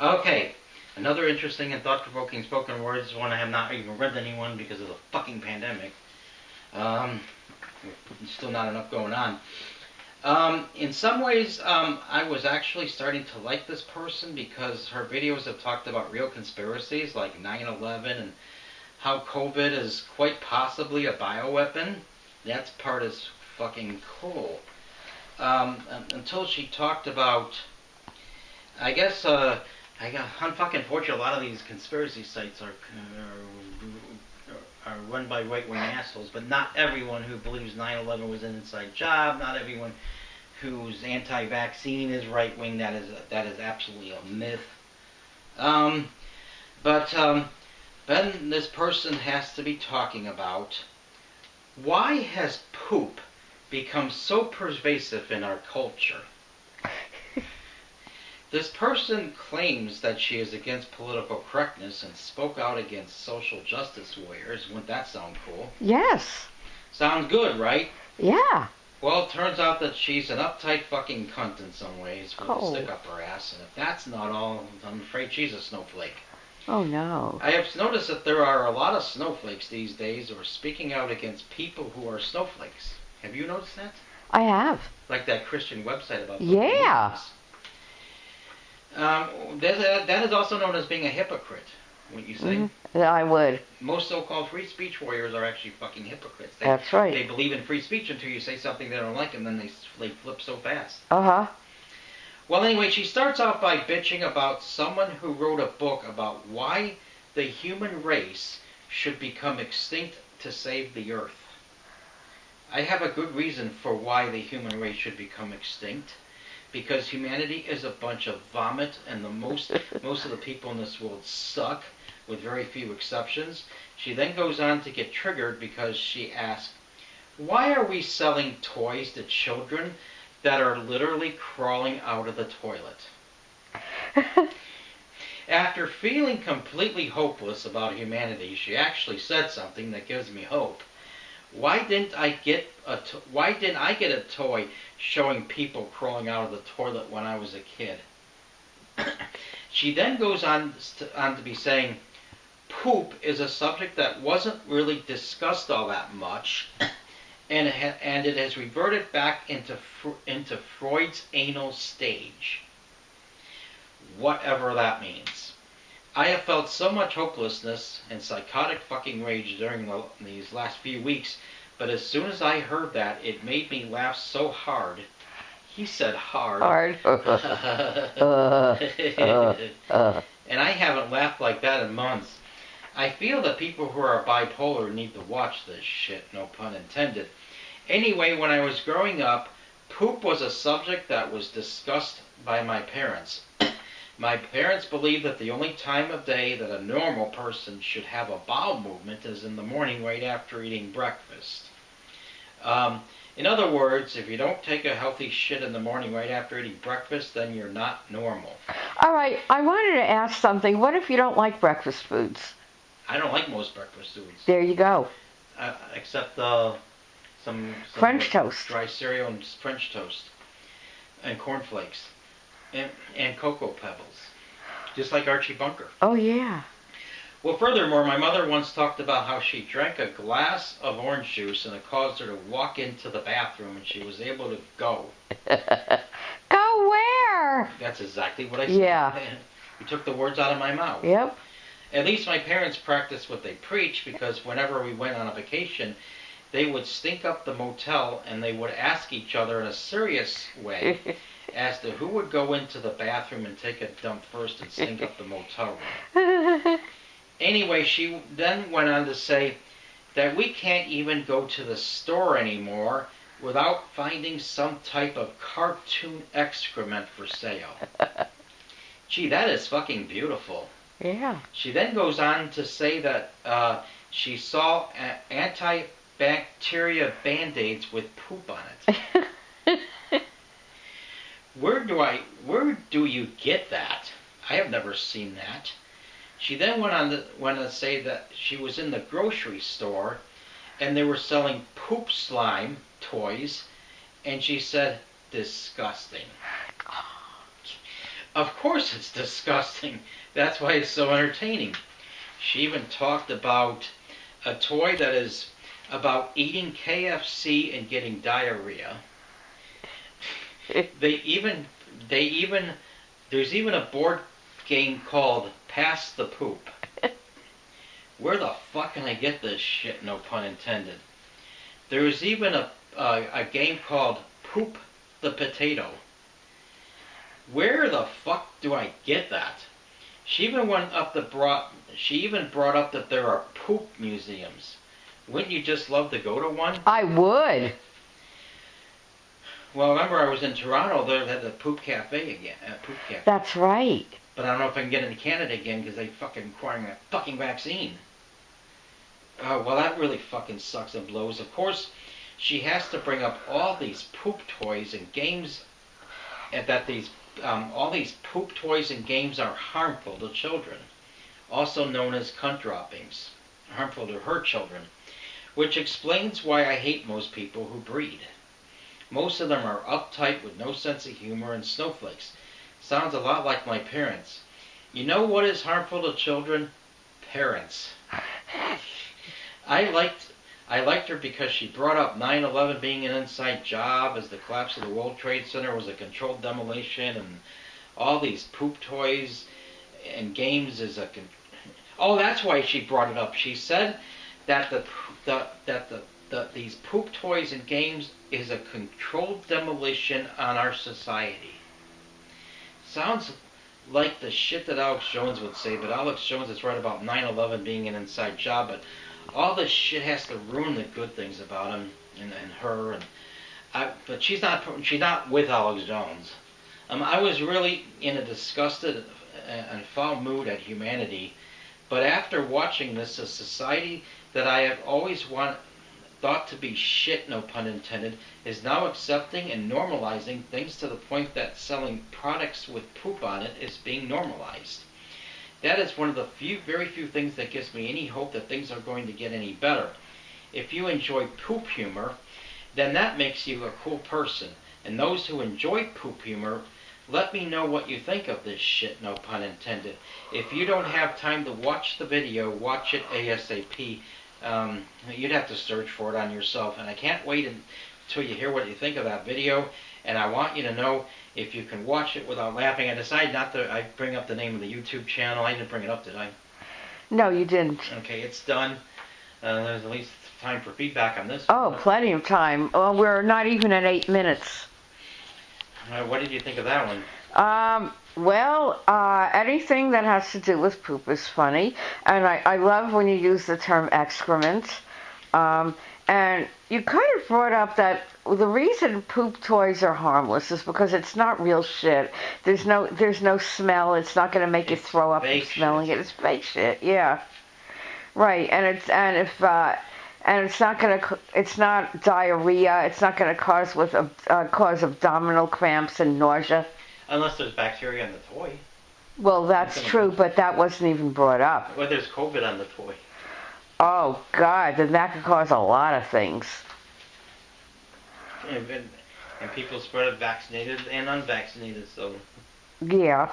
Okay, another interesting and thought-provoking spoken words, one I have not even read anyone because of the fucking pandemic. Still not enough going on. In some ways, I was actually starting to like this person because her videos have talked about real conspiracies like 9/11 and how COVID is quite possibly a bioweapon. That part is fucking cool. Until she talked about, I guess, unfucking fortunate, a lot of these conspiracy sites are run by right-wing assholes, but not everyone who believes 9/11 was an inside job, not everyone who's anti-vaccine is right-wing. That is absolutely a myth. But then this person has to be talking about, why has poop become so pervasive in our culture? This person claims that she is against political correctness and spoke out against social justice warriors. Wouldn't that sound cool? Yes. Sounds good, right? Yeah. Well, it turns out that she's an uptight fucking cunt in some ways with a stick up her ass, and if that's not all, I'm afraid she's a snowflake. Oh, no. I have noticed that there are a lot of snowflakes these days who are speaking out against people who are snowflakes. Have you noticed that? I have. Like that Christian website about Yeah. That is also known as being a hypocrite, wouldn't you say? Mm-hmm. I would. Most so-called free speech warriors are actually fucking hypocrites. That's right. They believe in free speech until you say something they don't like, and then they flip so fast. Uh-huh. Well, anyway, she starts off by bitching about someone who wrote a book about why the human race should become extinct to save the earth. I have a good reason for why the human race should become extinct. Because humanity is a bunch of vomit, and most of the people in this world suck, with very few exceptions. She then goes on to get triggered because she asks, why are we selling toys to children that are literally crawling out of the toilet? After feeling completely hopeless about humanity, she actually said something that gives me hope. Why didn't I get a toy showing people crawling out of the toilet when I was a kid? She then goes on to be saying, poop is a subject that wasn't really discussed all that much, and it has reverted back into Freud's anal stage. Whatever that means. I have felt so much hopelessness and psychotic fucking rage during these last few weeks, but as soon as I heard that, it made me laugh so hard. He said hard. Hard. And I haven't laughed like that in months. I feel that people who are bipolar need to watch this shit, no pun intended. Anyway, when I was growing up, poop was a subject that was discussed by my parents. My parents believed that the only time of day that a normal person should have a bowel movement is in the morning right after eating breakfast. In other words, if you don't take a healthy shit in the morning right after eating breakfast, then you're not normal. All right, I wanted to ask something. What if you don't like breakfast foods? I don't like most breakfast foods. There you go. Except some French toast. Dry cereal and French toast. And cornflakes. And Cocoa Pebbles. Just like Archie Bunker. Oh, yeah. Well, furthermore, my mother once talked about how she drank a glass of orange juice and it caused her to walk into the bathroom and she was able to go. Go where? That's exactly what I said. Yeah. You took the words out of my mouth. Yep. At least my parents practiced what they preach, because whenever we went on a vacation, they would stink up the motel and they would ask each other in a serious way as to who would go into the bathroom and take a dump first and stink up the motel room. Anyway, she then went on to say that we can't even go to the store anymore without finding some type of cartoon excrement for sale. Gee, that is fucking beautiful. Yeah. She then goes on to say that she saw antibacteria Band-Aids with poop on it. Where do you get that? I have never seen that. She then went on to say that she was in the grocery store and they were selling poop slime toys, and she said, disgusting. Of course it's disgusting. That's why it's so entertaining. She even talked about a toy that is about eating KFC and getting diarrhea. They even there's even a board game called Pass the Poop. Where the fuck can I get this shit? No pun intended. There is even a game called Poop the Potato. Where the fuck do I get that? She even brought up that there are poop museums. Wouldn't you just love to go to one? I would. Well, remember I was in Toronto. They had the poop cafe again. Poop cafe. That's right. But I don't know if I can get into Canada again because they fucking requiring a fucking vaccine. Well, that really fucking sucks and blows. Of course, she has to bring up all these poop toys and games, and that all these poop toys and games are harmful to children, also known as cunt droppings, harmful to her children, which explains why I hate most people who breed. Most of them are uptight with no sense of humor and snowflakes. Sounds a lot like my parents. You know what is harmful to children? Parents. I liked her because she brought up 9/11 being an inside job, as the collapse of the World Trade Center was a controlled demolition, and all these poop toys and games is a. Oh, that's why she brought it up. She said that these poop toys and games is a controlled demolition on our society. Sounds like the shit that Alex Jones would say, but Alex Jones is right about 9/11 being an inside job, but all this shit has to ruin the good things about him and her, but she's not with Alex Jones. I was really in a disgusted and foul mood at humanity, but after watching this, a society that I have always thought to be shit, no pun intended, is now accepting and normalizing things to the point that selling products with poop on it is being normalized. That is one of the very few things that gives me any hope that things are going to get any better. If you enjoy poop humor, then that makes you a cool person. And those who enjoy poop humor, let me know what you think of this shit, no pun intended. If you don't have time to watch the video, watch it ASAP. You'd have to search for it on yourself. And I can't wait until you hear what you think of that video. And I want you to know if you can watch it without laughing. I decided not to. I bring up the name of the YouTube channel. I didn't bring it up, did I? No, you didn't. Okay, it's done. There's at least time for feedback on this. Oh, plenty of time. Well, we're not even at 8 minutes. What did you think of that one? Anything that has to do with poop is funny. And I love when you use the term excrement. And you kind of brought up that the reason poop toys are harmless is because it's not real shit. There's no smell. It's not going to make you throw up from smelling it. It's fake shit. Yeah, right. It's not diarrhea. It's not going to cause abdominal cramps and nausea. Unless there's bacteria in the toy. Well, that's true, but that wasn't even brought up. Well, there's COVID on the toy. Oh God, then that could cause a lot of things. And people spread it vaccinated and unvaccinated, so. Yeah,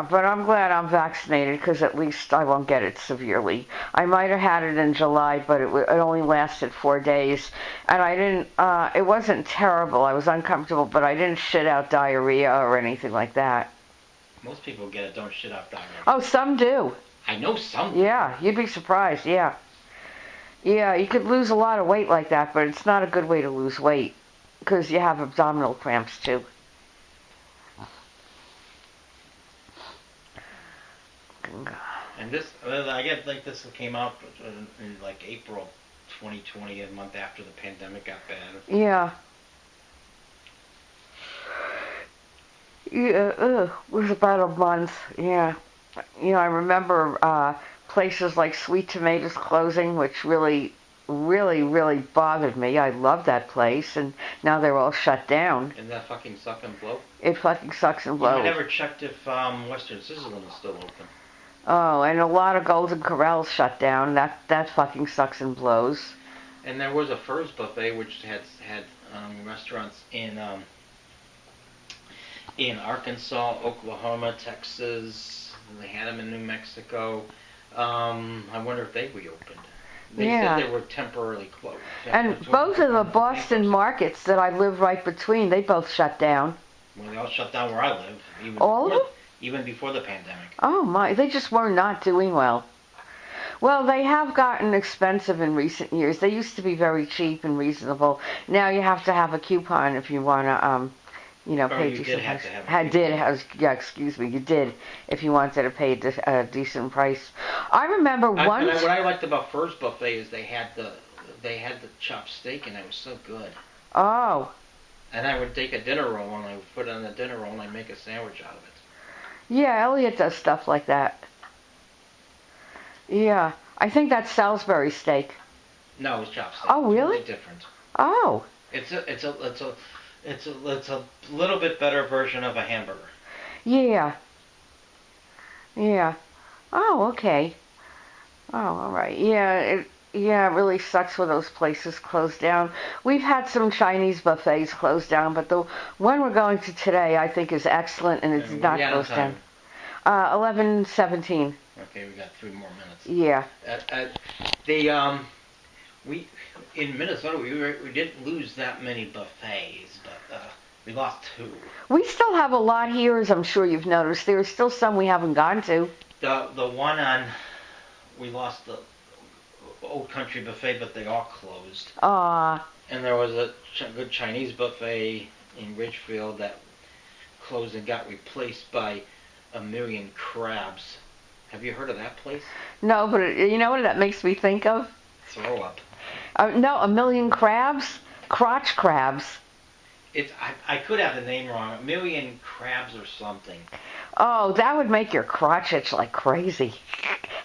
but I'm glad I'm vaccinated because at least I won't get it severely. I might have had it in July, but it only lasted 4 days. And I didn't, it wasn't terrible. I was uncomfortable, but I didn't shit out diarrhea or anything like that. Most people get it, don't shit out diarrhea. Oh, some do. I know some. Yeah, you'd be surprised, yeah. Yeah, you could lose a lot of weight like that, but it's not a good way to lose weight because you have abdominal cramps too. And this, I get like this came out in like April 2020, a month after the pandemic got bad. Yeah. Yeah, it was about a month, yeah. I remember places like Sweet Tomatoes closing, which really, really, really bothered me. I loved that place, and now they're all shut down. And that fucking suck and blow? It fucking sucks and blows. I never checked if Western Sizzlin is still open. Oh, and a lot of Golden Corrals shut down. That fucking sucks and blows. And there was a Furs buffet which had restaurants in in Arkansas, Oklahoma, Texas. They had them in New Mexico. I wonder if they reopened. They said they were temporarily closed. And both of the Boston markets that I live right between, they both shut down. Well, they all shut down where I live. Even before the pandemic. Oh my, they just were not doing well. Well, they have gotten expensive in recent years. They used to be very cheap and reasonable. Now you have to have a coupon if you want to, pay you did have to have you did if you wanted to pay a decent price. I remember once. What I liked about Fur's buffet is they had the chopped steak and it was so good. Oh. And I would take a dinner roll and I would put it on the dinner roll and I'd make a sandwich out of it. Yeah, Elliot does stuff like that. Yeah, I think that's Salisbury steak. No, it's chopped steak. Oh, really? It's different. Oh. It's a little bit better version of a hamburger. Yeah. Yeah. Oh, okay. Oh, all right. Yeah, it really sucks when those places close down. We've had some Chinese buffets close down, but the one we're going to today I think is excellent and it's not closed down. 11:17. Okay, we got 3 more minutes. Yeah. We in Minnesota we didn't lose that many buffets, but we lost 2. We still have a lot here, as I'm sure you've noticed. There are still some we haven't gone to. The one on we lost the Old Country buffet, but they all closed. And there was a good Chinese buffet in Ridgefield that closed and got replaced by a Million Crabs. Have you heard of that place? No, but you know what that makes me think of? Throw up. No, a Million Crabs? Crotch crabs. I could have the name wrong. A Million Crabs or something. Oh, that would make your crotch itch like crazy.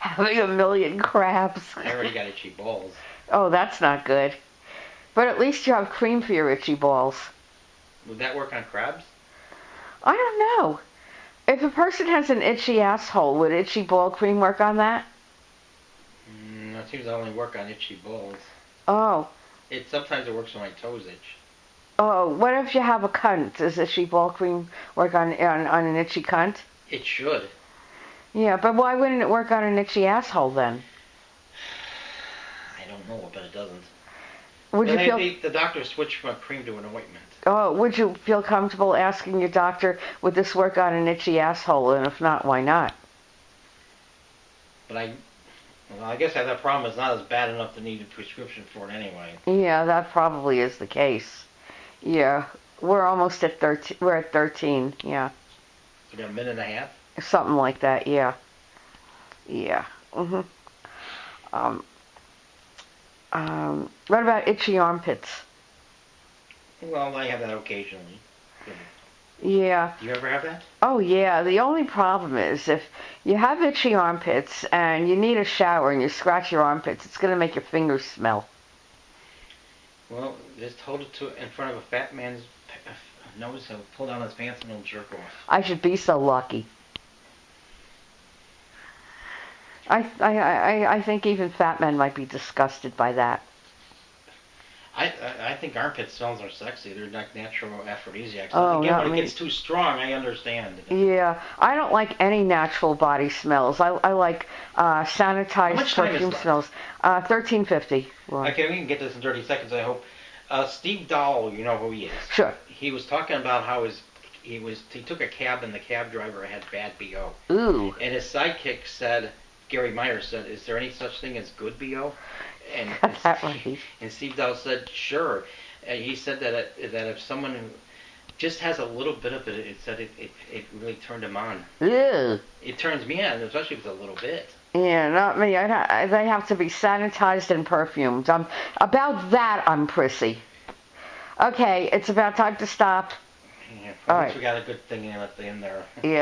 Having a million crabs. I already got itchy balls. Oh, that's not good. But at least you have cream for your itchy balls. Would that work on crabs? I don't know. If a person has an itchy asshole, would itchy ball cream work on that? It seems to only work on itchy balls. Oh. Sometimes it works when my toes itch. Oh, what if you have a cunt? Does itchy ball cream work on an itchy cunt? It should. Yeah, but why wouldn't it work on an itchy asshole then? I don't know, but it doesn't. The doctor switched from a cream to an ointment. Oh, would you feel comfortable asking your doctor, would this work on an itchy asshole? And if not, why not? But I guess that problem is not as bad enough to need a prescription for it anyway. Yeah, that probably is the case. Yeah, we're almost at 13. We're at 13. Yeah. You got a minute and a half. Something like that. Yeah. Yeah. What about itchy armpits? Well, I have that occasionally. Yeah. Do you ever have that? Oh, yeah. The only problem is if you have itchy armpits and you need a shower and you scratch your armpits, it's going to make your fingers smell. Well, just hold it in front of a fat man's nose, he'll pull down his pants and he'll jerk off. I should be so lucky. I think even fat men might be disgusted by that. I think armpit smells are sexy. They're like natural aphrodisiacs. Oh, again, when it gets too strong, I understand. Yeah, I don't like any natural body smells. I like sanitized perfume smells. 13:50. Okay, we can get this in 30 seconds, I hope. Steve Dahl, you know who he is. Sure. He was talking about how he took a cab and the cab driver had bad BO. Ooh. And his sidekick said, Gary Myers said, "Is there any such thing as good BO?" And and Steve Dahl said, "Sure." And he said that if someone who just has a little bit of it, it said it really turned him on. Ew. It turns me on, especially if it's a little bit. Yeah, not me. They have to be sanitized and perfumed. About that, I'm prissy. Okay, it's about time to stop. Yeah, at least we got a good thing at the end there. Yeah.